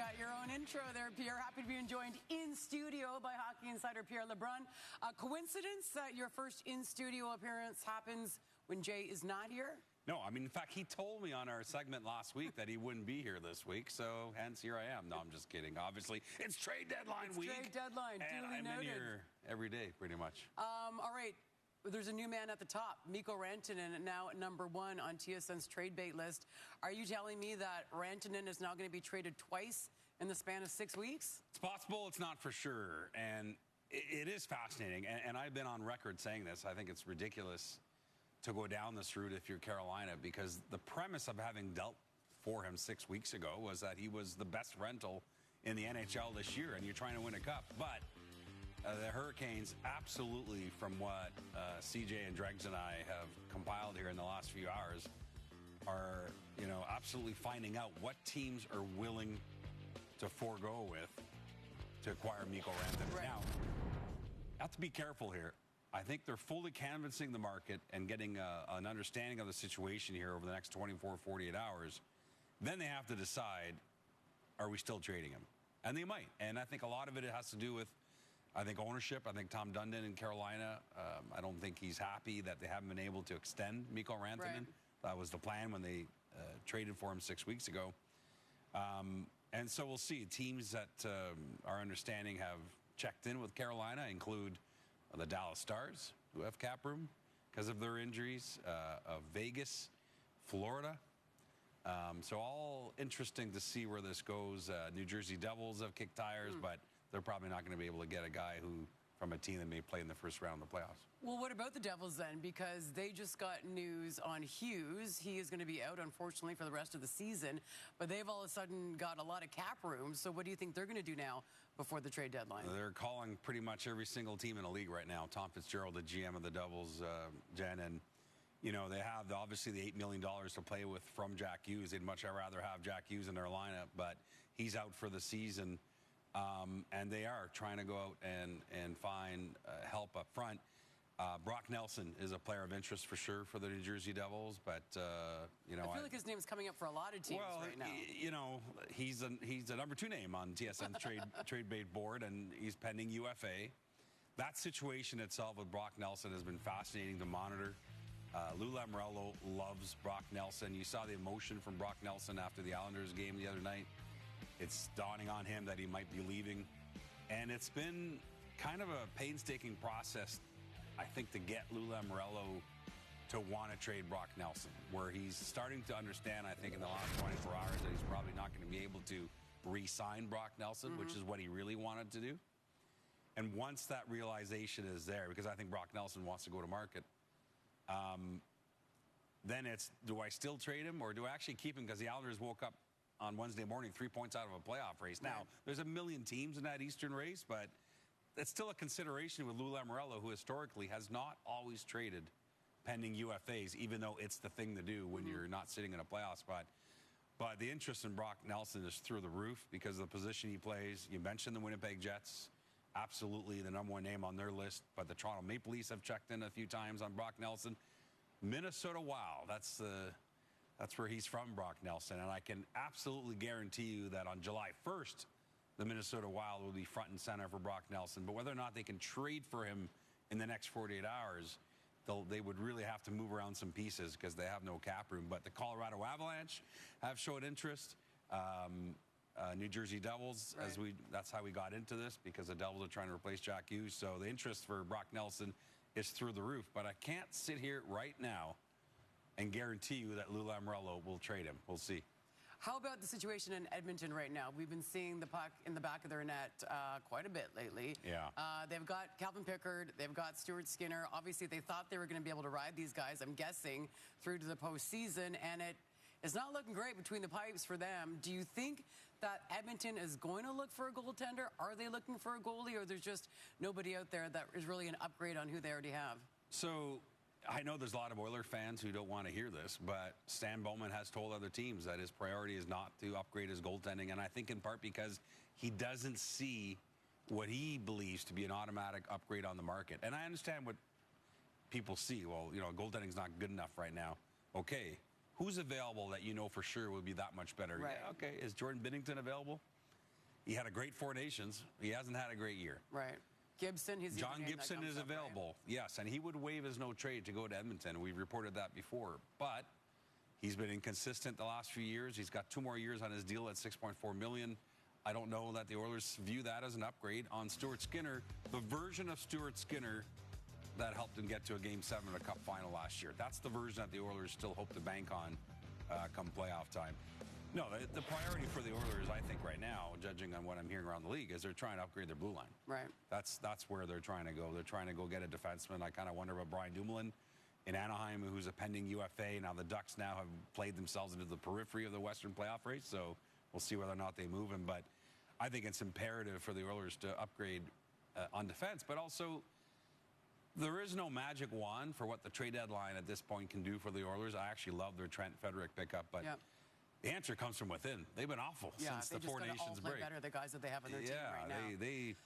got your own intro there, Pierre. Happy to be joined in studio by hockey insider Pierre Lebrun. Coincidence that your first in-studio appearance happens when Jay is not here? No, I mean, in fact, he told me on our segment last week that he wouldn't be here this week, so hence here I am. No, I'm just kidding. Obviously, it's trade deadline week. Trade deadline, and duly I'm noted. in here every day, pretty much. All right. There's a new man at the top, Mikko Rantanen, now at number 1 on TSN's trade bait list. Are you telling me that Rantanen is now going to be traded twice in the span of 6 weeks? It's possible. It's not for sure. And it is fascinating. And I've been on record saying this. I think it's ridiculous to go down this route if you're Carolina, because the premise of having dealt for him 6 weeks ago was that he was the best rental in the NHL this year, and you're trying to win a cup. But the Hurricanes, absolutely, from what CJ and Dregs and I have compiled here in the last few hours, are, absolutely finding out what teams are willing to forego with to acquire Mikko Rantanen. Right. Now, you have to be careful here. I think they're fully canvassing the market and getting an understanding of the situation here over the next 24, 48 hours. Then they have to decide, are we still trading him? And they might. And I think a lot of it has to do with, ownership. I think Tom Dundon in Carolina, I don't think he's happy that they haven't been able to extend Mikko Rantanen. Right. That was the plan when they traded for him 6 weeks ago. And so we'll see. Teams that our understanding have checked in with Carolina include the Dallas Stars, who have cap room because of their injuries, Vegas, Florida. So all interesting to see where this goes. New Jersey Devils have kicked tires, but they're probably not going to be able to get a guy from a team that may play in the first round of the playoffs. Well, what about the Devils then? Because they just got news on Hughes. He is going to be out, unfortunately, for the rest of the season. But they've all of a sudden got a lot of cap room. So what do you think they're going to do now before the trade deadline? They're calling pretty much every single team in the league right now. Tom Fitzgerald, the GM of the Devils, Jen, and they have obviously the $8 million to play with from Jack Hughes. They'd much rather have Jack Hughes in their lineup, but he's out for the season. And they are trying to go out and find help up front. Brock Nelson is a player of interest for sure for the New Jersey Devils, but I feel like his name's coming up for a lot of teams right now. He's a number 2 name on TSN's trade bait board, and he's pending UFA. That situation itself with Brock Nelson has been fascinating to monitor. Lou Lamoriello loves Brock Nelson. You saw the emotion from Brock Nelson after the Islanders game the other night. It's dawning on him that he might be leaving. And it's been kind of a painstaking process, I think, to get Lou Lamoriello to want to trade Brock Nelson, where he's starting to understand, I think, in the last 24 hours that he's probably not going to be able to re-sign Brock Nelson, which is what he really wanted to do. And once that realization is there, because I think Brock Nelson wants to go to market, then it's, do I still trade him or do I actually keep him? Because the Islanders woke up on Wednesday morning 3 points out of a playoff race. Now, there's a million teams in that Eastern race, but it's still a consideration with Lou Lamoriello, who historically has not always traded pending UFAs, even though it's the thing to do when you're not sitting in a playoff spot. But the interest in Brock Nelson is through the roof because of the position he plays. You mentioned the Winnipeg Jets, absolutely the number 1 name on their list, but the Toronto Maple Leafs have checked in a few times on Brock Nelson. Minnesota Wild, that's where he's from, Brock Nelson. And I can absolutely guarantee you that on July 1st, the Minnesota Wild will be front and center for Brock Nelson. But whether or not they can trade for him in the next 48 hours, they would really have to move around some pieces because they have no cap room. But the Colorado Avalanche have showed interest. New Jersey Devils, that's how we got into this, because the Devils are trying to replace Jack Hughes. So the interest for Brock Nelson is through the roof. But I can't sit here right now and guarantee you that Lou Lamoriello will trade him. We'll see. How about the situation in Edmonton right now? We've been seeing the puck in the back of their net quite a bit lately. Yeah. They've got Calvin Pickard. They've got Stuart Skinner. Obviously, they thought they were going to be able to ride these guys, I'm guessing, through to the postseason, and it's not looking great between the pipes for them. Do you think that Edmonton is going to look for a goaltender? Are they looking for a goalie, or there's just nobody out there that is really an upgrade on who they already have? So I know there's a lot of Oiler fans who don't want to hear this, but Stan Bowman has told other teams that his priority is not to upgrade his goaltending, and I think in part because he doesn't see what he believes to be an automatic upgrade on the market. And I understand what people see. Well, goaltending's not good enough right now. Okay, who's available that you know for sure will be that much better? Right. Yeah, okay, is Jordan Binnington available? He had a great Four Nations. He hasn't had a great year. Right. Gibson, he's John Gibson is available, right? Yes, and he would waive his no trade to go to Edmonton. We've reported that before, but he's been inconsistent the last few years. He's got 2 more years on his deal at $6.4 million. I don't know that the Oilers view that as an upgrade on Stuart Skinner, the version of Stuart Skinner that helped him get to a Game 7 of the Cup final last year. That's the version that the Oilers still hope to bank on come playoff time. No, the priority for the Oilers, I think, right now, judging on what I'm hearing around the league, is they're trying to upgrade their blue line. Right. That's where they're trying to go. They're trying to go get a defenseman. I kind of wonder about Brian Dumoulin in Anaheim, who's a pending UFA. Now the Ducks now have played themselves into the periphery of the Western playoff race, so we'll see whether or not they move him. But I think it's imperative for the Oilers to upgrade on defense, but also there is no magic wand for what the trade deadline at this point can do for the Oilers. I actually love their Trent Frederick pickup, but the answer comes from within. They've been awful since the Four Nations break. Better, the guys that they have on their team right now. They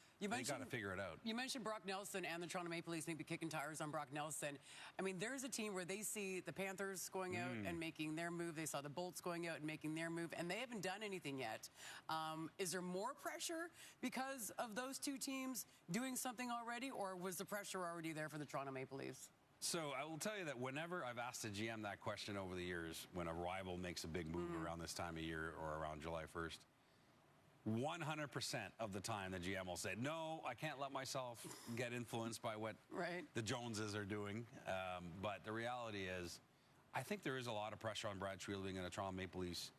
got to figure it out. You mentioned Brock Nelson and the Toronto Maple Leafs maybe kicking tires on Brock Nelson. I mean, there's a team where they see the Panthers going out and making their move. They saw the Bolts going out and making their move, and they haven't done anything yet. Is there more pressure because of those two teams doing something already, or was the pressure already there for the Toronto Maple Leafs? So I will tell you that whenever I've asked a GM that question over the years, when a rival makes a big move around this time of year or around July 1st, 100% of the time the GM will say, no, I can't let myself get influenced by what the Joneses are doing. But the reality is, I think there is a lot of pressure on Brad Treliving and the Toronto Maple Leafs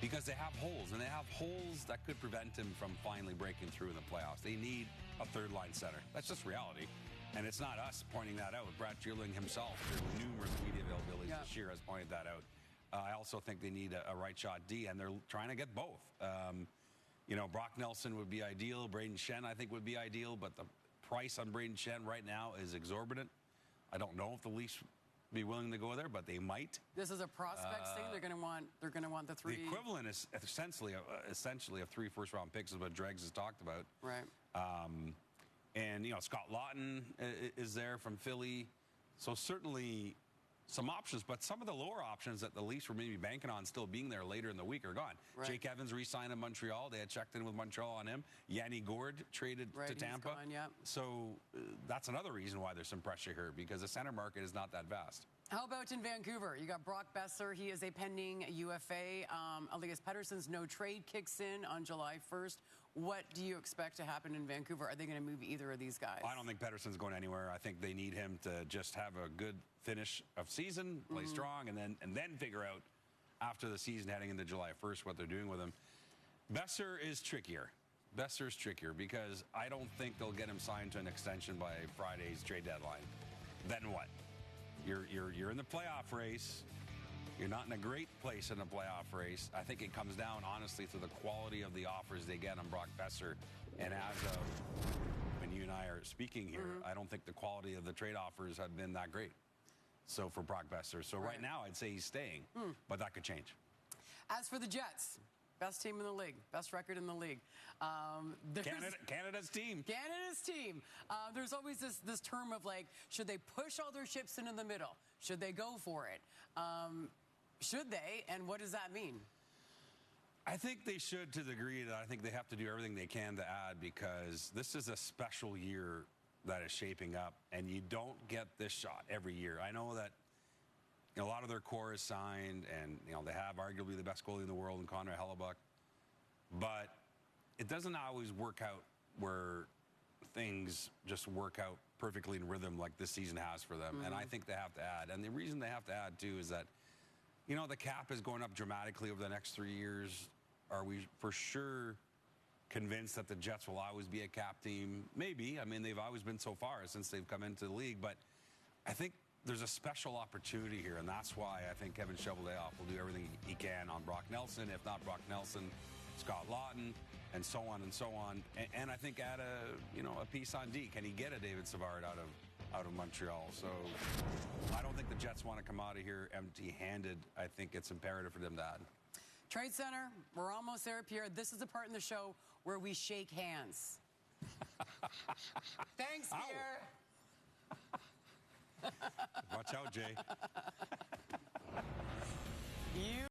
because they have holes, and they have holes that could prevent him from finally breaking through in the playoffs. They need a third-line center. That's just reality. And it's not us pointing that out. Brad Treliving himself, through numerous media availabilities this year, has pointed that out. I also think they need a right-shot D, and they're trying to get both. You know, Brock Nelson would be ideal. Braden Shen, I think, would be ideal, but the price on Braden Shen right now is exorbitant. I don't know if the Leafs be willing to go there, but they might. This is a prospects thing. They're going to want the 3. The equivalent is essentially of 3 first-round picks, is what Dregs has talked about. Right. And, you know, Scott Lawton is there from Philly. So certainly some options, but some of the lower options that the Leafs were maybe banking on still being there later in the week are gone. Right. Jake Evans re-signed in Montreal. They had checked in with Montreal on him. Yanni Gourde traded to Tampa. He's gone, So that's another reason why there's some pressure here, because the center market is not that vast. How about in Vancouver? You got Brock Besser. He is a pending UFA. Elias Pettersson's no trade kicks in on July 1st. What do you expect to happen in Vancouver? Are they going to move either of these guys? I don't think Pettersson's going anywhere. I think they need him to just have a good finish of season, play strong, and then figure out after the season heading into July 1st what they're doing with him. Besser is trickier. Besser's trickier because I don't think they'll get him signed to an extension by Friday's trade deadline. Then what? You're in the playoff race. You're not in a great place in the playoff race. I think it comes down, honestly, to the quality of the offers they get on Brock Besser. And as of when you and I are speaking here, I don't think the quality of the trade offers have been that great. So for Brock Besser. So right now, I'd say he's staying, but that could change. As for the Jets, best team in the league, best record in the league. Canada's team. Canada's team. There's always this term of, like, should they push all their chips into the middle? Should they go for it? Should they, and what does that mean? I think they should, to the degree that I think they have to do everything they can to add, because this is a special year that is shaping up, and you don't get this shot every year. I know that a lot of their core is signed, and they have arguably the best goalie in the world in Connor Hellebuck, but it doesn't always work out where things just work out perfectly in rhythm like this season has for them. And I think they have to add. And the reason they have to add, too, is that, the cap is going up dramatically over the next 3 years. Are we for sure convinced that the Jets will always be a cap team? Maybe. I mean, they've always been so far since they've come into the league. But I think there's a special opportunity here, and that's why I think Kevin Cheveldayoff will do everything he can on Brock Nelson. If not Brock Nelson, Scott Lawton, and so on and so on. And I think add a piece on D. Can he get a David Savard out of Montreal? So I don't think the Jets want to come out of here empty-handed. I think it's imperative for them to add. Trade Center, we're almost there, Pierre. This is the part in the show where we shake hands. Thanks, Pierre. Watch out, Jay. You